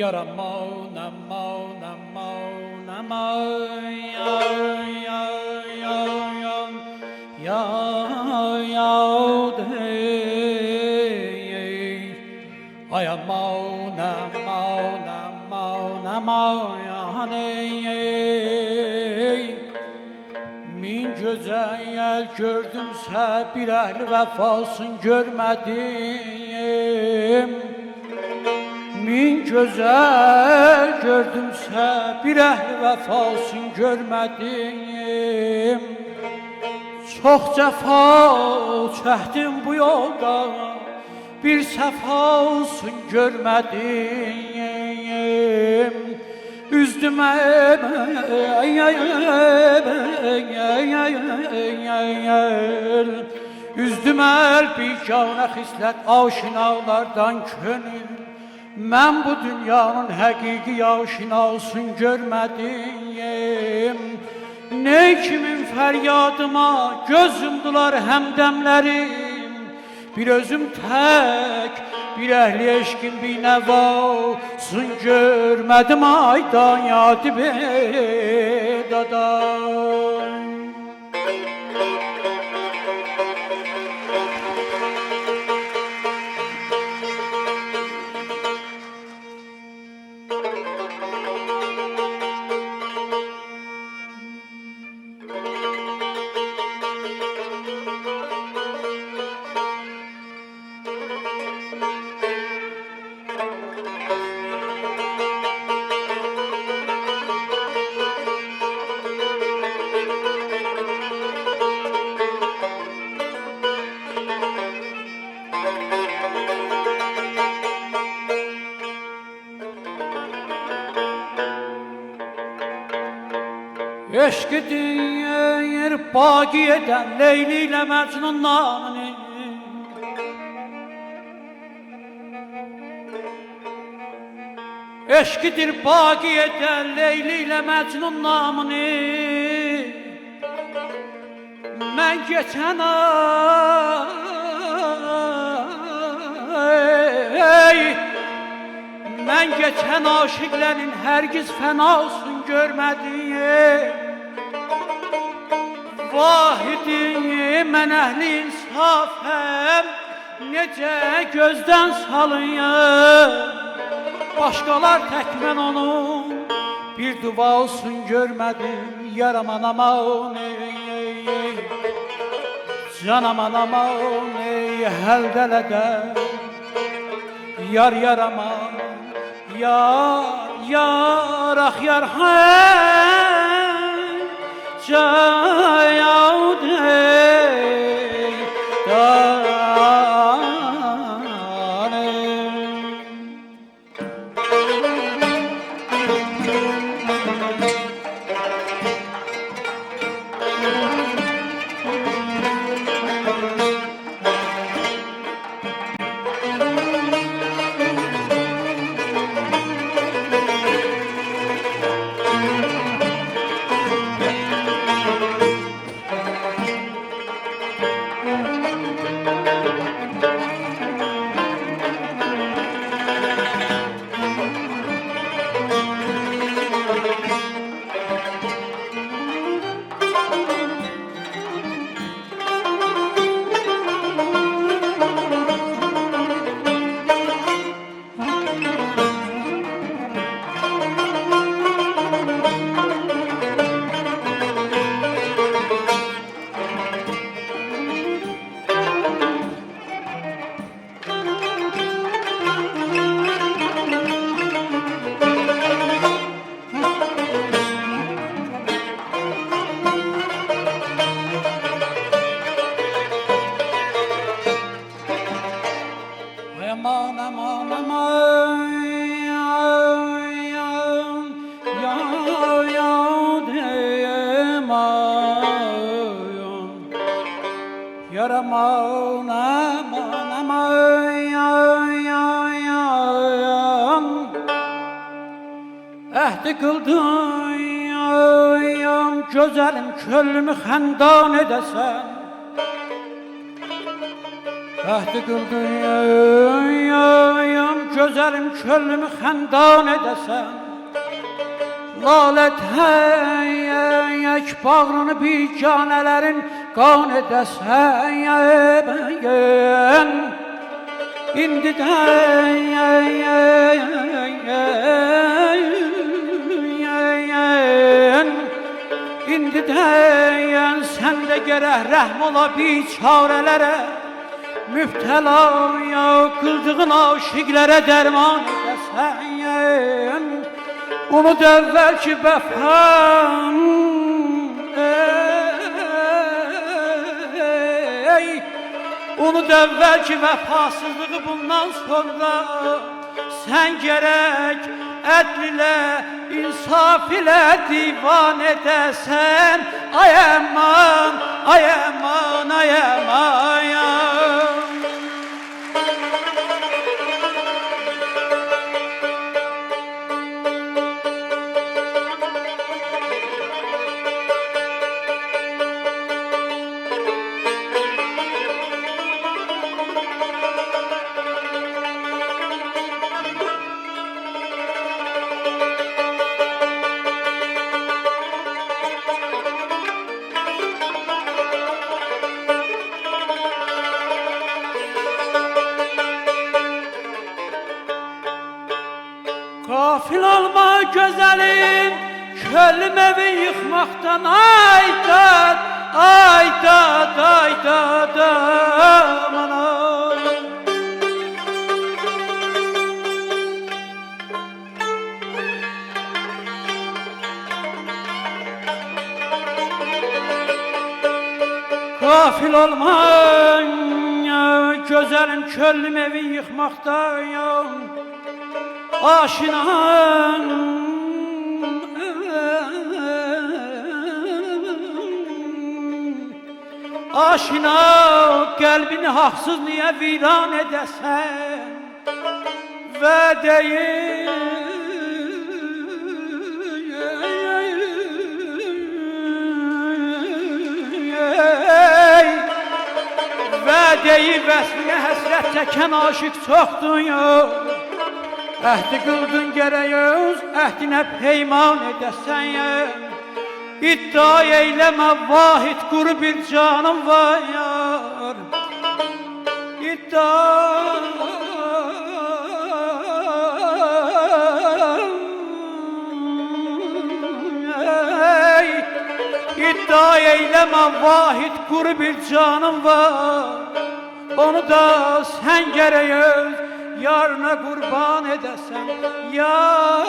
Yaramau, namau, namau, namau, ya, ya, ya, ya, ya, dey. Ayamau, namau, namau, namau, ya, dey. Min güzel gördümsə bir əhl vəfasın görmədim. Min güzel gördümsə bir əhl vəfasın görmədim. Çox cəfa çəkdim bu yolda, bir səfasın görmədim. Üzdüm üzdüm biganə xislət aşinalardan könül. Mən bu dünyanın həqiqi aşinasını görmədim. Ne kimin fəryadıma göz yumdular həmdəmlərim. Bir özüm tək, bir əhli eşkin bir nəvasın görmədim. Aydan yadı bedadan. Eşq deyir baqi edən Leyli ilə Məcnundan. Eşqidir baqi edən Leyli ilə Məcnun namını. Mən geçən ay Mən geçən aşıqlərin hərgiz fənasın görmədim. Vahidi mən əhli insafəm, necə gözdən salıyım. Başqalar tək mən onun bir dua olsun görmədim. Yaraman aman ey, canaman aman ey, həldələdə yar yaraman, yar ah yar hey, cayavd ey, yaraman aman aman, əhdi qıldın gözəlim köllümü xəndan edəsən. Əhdi qıldıyım, gözəlim köllümü xəndan edəsən. Lalət həyək, bağrını biganələrin qan edəsən. İndi deyən sən də gərək rəhm ola biçarələrə. Mübtəlaya qıldığın aşiqlərə dərman edəsən. Unut əvvəlki vəfam, unut əvvəlki vəfasızlığı bundan sonra. Sən gərək ədl ilə, insaf ilə divan edəsən. Ay əman, ay əman, ay əman. Gafil olma gözəlim, köllüm evi yıxmaqdan. Ay dad, ay dad, ay dad, aman ay. Gafil olma gözəlim, köllüm evi yıxmaqdan. Aşinam, aşina qəlbini haqsız niyə viran edəsən? Vədeyi vəslinə həsrət çəkən aşıq çoxdur yox. Əhdi qıldın gərək öz əhdinə peyman edəsən. İddia eyləmə vahid quru bir canım var. İddia eyləmə vahid quru bir canım var. Onu da sən gərək öz yarına qurban edəsən. Yar,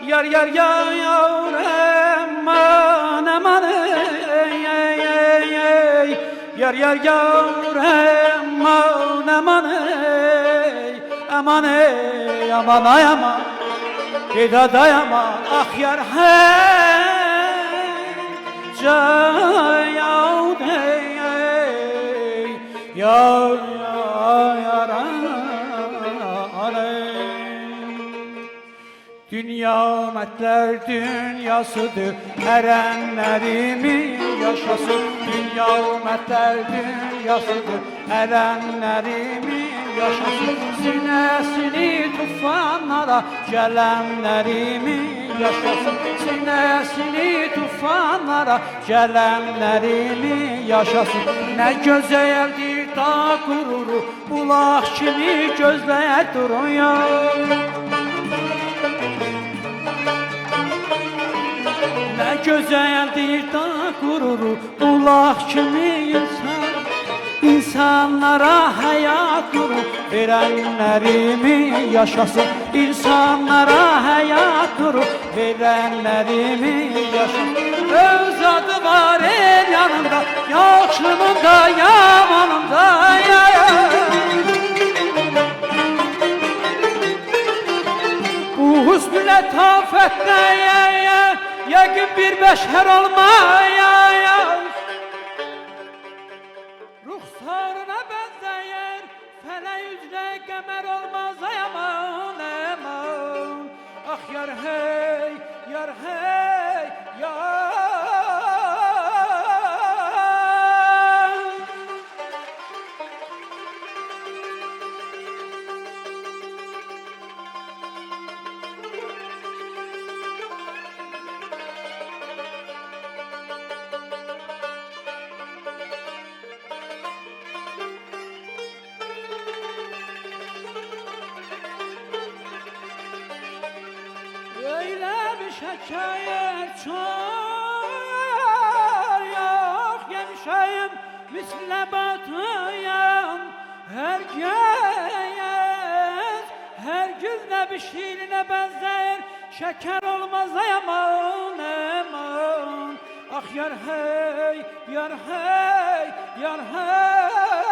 yar, yar, yar, aman, aman, yar, yar, yar, aman, aman, aman, aman, ay aman, Geda dayaman, ah yar, Cayad ey, yar, yar, Dünya mətlər dünyasıdır, ərənlərimin yaşasın. Dünya mətlər dünyasıdır, ərənlərimin yaşasın. Sinəsini tufanlara gələnlərimin yaşasın. Sinəsini tufanlara gələnlərimin yaşasın. Nə gözəldir dağ qururu, bulaq kimi gözləyə durun ya. Nə gözəldir dağ qururu, bulaq kimi insan. İnsanlara həyat quru verənlərimi yaşasın. İnsanlara həyat quru verənlərimi yaşasın. Öz adı var el yanında, yaxşımında, yamanında. Bu hüsnü lətafətlə yəqin bir bəşər olmaya. Ruhsarına bənzəyər, fələk üzrə qəmər olmaz ay aman, aman. Ah yar hey, yar hey, yar. şeker çar yok yemişeyim misle batıyan her gez her güzle bir şiirine benzer şeker olmaz aman aman ah yar hey yar hey yar hey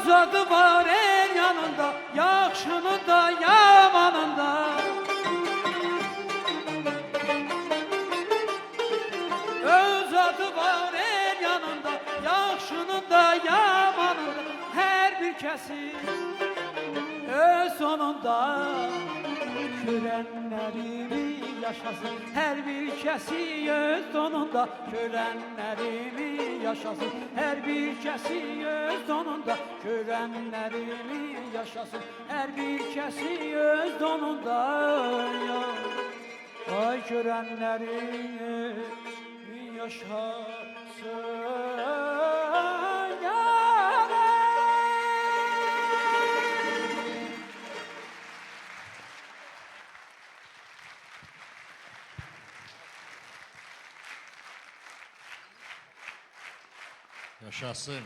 öz adı var el yanında yaxşının da yamanında öz adı var el yanında yaxşının da yamanında her bir kesin öz sonunda görenlerimi yaşasın her bir kesi öz sonunda görenlerimi yaşasın her bir kesi öz sonunda görenlerimi yaşasın her bir kesi öz sonunda ay görenlerimi yaşasın Yaşasın.